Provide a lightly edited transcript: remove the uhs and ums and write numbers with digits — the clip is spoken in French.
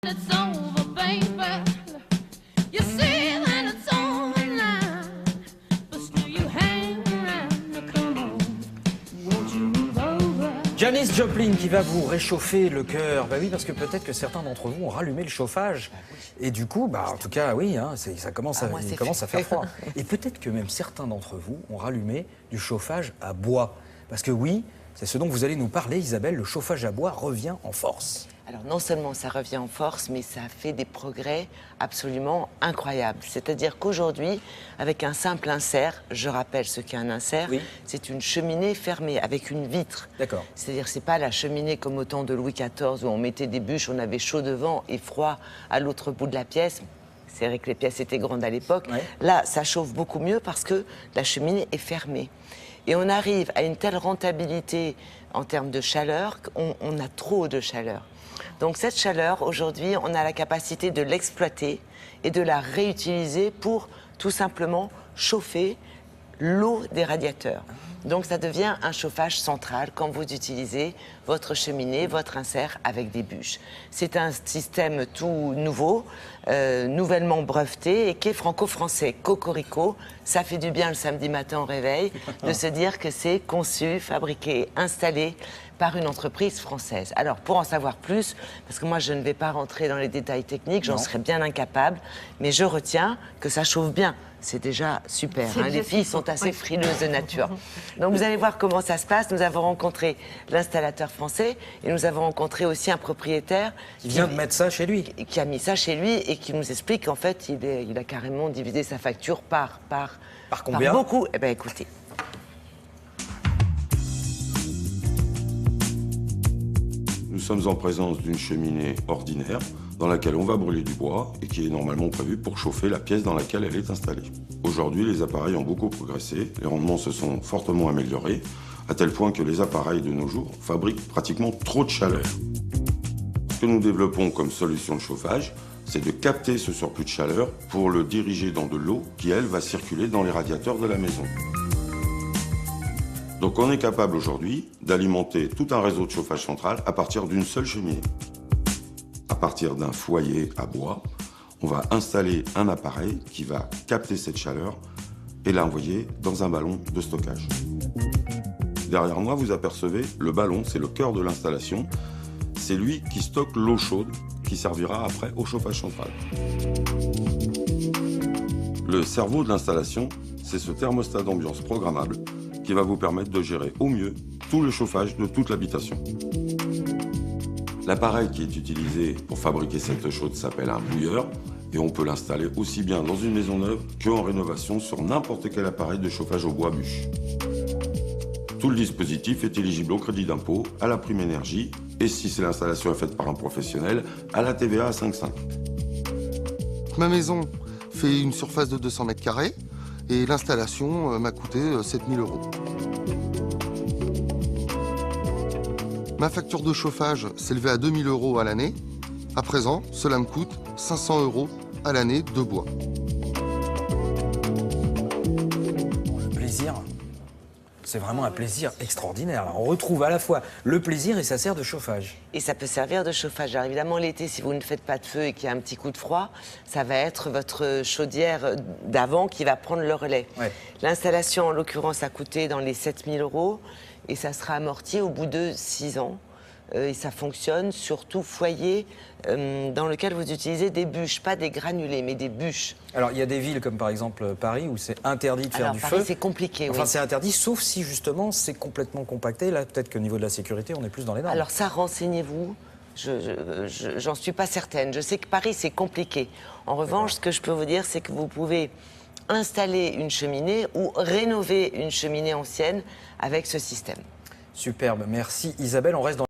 It's over, baby. You see that it's over now, but still you hang around. Come on, won't you move over? Janis Joplin qui va vous réchauffer le cœur. Bah oui, parce que peut-être que certains d'entre vous ont rallumé le chauffage. Et du coup, bah en tout cas, oui, hein, ça commence, il commence à faire froid. Et peut-être que même certains d'entre vous ont rallumé du chauffage à bois. Parce que oui, c'est ce dont vous allez nous parler, Isabelle, le chauffage à bois revient en force. Alors non seulement ça revient en force, mais ça fait des progrès absolument incroyables. C'est-à-dire qu'aujourd'hui, avec un simple insert, je rappelle ce qu'est un insert, oui. C'est une cheminée fermée avec une vitre. D'accord. C'est-à-dire c'est pas la cheminée comme au temps de Louis XIV où on mettait des bûches, on avait chaud devant et froid à l'autre bout de la pièce. C'est vrai que les pièces étaient grandes à l'époque. Ouais. Là, ça chauffe beaucoup mieux parce que la cheminée est fermée. Et on arrive à une telle rentabilité en termes de chaleur qu'on a trop de chaleur. Donc cette chaleur, aujourd'hui, on a la capacité de l'exploiter et de la réutiliser pour tout simplement chauffer l'eau des radiateurs. Donc ça devient un chauffage central quand vous utilisez votre cheminée, votre insert avec des bûches. C'est un système tout nouveau, nouvellement breveté et qui est franco-français. Cocorico, ça fait du bien le samedi matin au réveil de se dire que c'est conçu, fabriqué, installé par une entreprise française. Alors, pour en savoir plus, parce que moi, je ne vais pas rentrer dans les détails techniques, j'en serais bien incapable, mais je retiens que ça chauffe bien. C'est déjà super. Hein, les filles sont assez frileuses de nature. Donc, vous allez voir comment ça se passe. Nous avons rencontré l'installateur français et nous avons rencontré aussi un propriétaire qui vient de mettre ça chez lui. Qui a mis ça chez lui et qui nous explique qu'en fait, il a carrément divisé sa facture par combien ? Par beaucoup. Eh bien, écoutez. Nous sommes en présence d'une cheminée ordinaire dans laquelle on va brûler du bois et qui est normalement prévue pour chauffer la pièce dans laquelle elle est installée. Aujourd'hui, les appareils ont beaucoup progressé, les rendements se sont fortement améliorés, à tel point que les appareils de nos jours fabriquent pratiquement trop de chaleur. Ce que nous développons comme solution de chauffage, c'est de capter ce surplus de chaleur pour le diriger dans de l'eau qui, elle, va circuler dans les radiateurs de la maison. Donc on est capable aujourd'hui d'alimenter tout un réseau de chauffage central à partir d'une seule cheminée. À partir d'un foyer à bois, on va installer un appareil qui va capter cette chaleur et l'envoyer dans un ballon de stockage. Derrière moi, vous apercevez le ballon, c'est le cœur de l'installation. C'est lui qui stocke l'eau chaude qui servira après au chauffage central. Le cerveau de l'installation, c'est ce thermostat d'ambiance programmable qui va vous permettre de gérer au mieux tout le chauffage de toute l'habitation. L'appareil qui est utilisé pour fabriquer cette eau chaude s'appelle un bouilleur et on peut l'installer aussi bien dans une maison neuve qu'en rénovation sur n'importe quel appareil de chauffage au bois bûche. Tout le dispositif est éligible au crédit d'impôt, à la prime énergie et si l'installation est faite par un professionnel, à la TVA à 5,5. Ma maison fait une surface de 200 mètres carrés. Et l'installation m'a coûté 7 000 €. Ma facture de chauffage s'élevait à 2 000 € à l'année. À présent, cela me coûte 500 € à l'année de bois. Le plaisir, c'est vraiment un plaisir extraordinaire. Alors, on retrouve à la fois le plaisir et ça sert de chauffage. Et ça peut servir de chauffage. Alors évidemment, l'été, si vous ne faites pas de feu et qu'il y a un petit coup de froid, ça va être votre chaudière d'avant qui va prendre le relais. Ouais. L'installation, en l'occurrence, a coûté dans les 7 000 € et ça sera amorti au bout de 6 ans. Et ça fonctionne sur tout foyer dans lequel vous utilisez des bûches, pas des granulés, mais des bûches. Alors, il y a des villes comme par exemple Paris où c'est interdit de faire du feu. Paris, c'est compliqué, Enfin, oui. c'est interdit, sauf si justement c'est complètement compacté. Là, peut-être qu'au niveau de la sécurité, on est plus dans les normes. Alors ça, renseignez-vous. J'en suis pas certaine. Je sais que Paris, c'est compliqué. En revanche, ce que je peux vous dire, c'est que vous pouvez installer une cheminée ou rénover une cheminée ancienne avec ce système. Superbe, merci Isabelle. On reste dans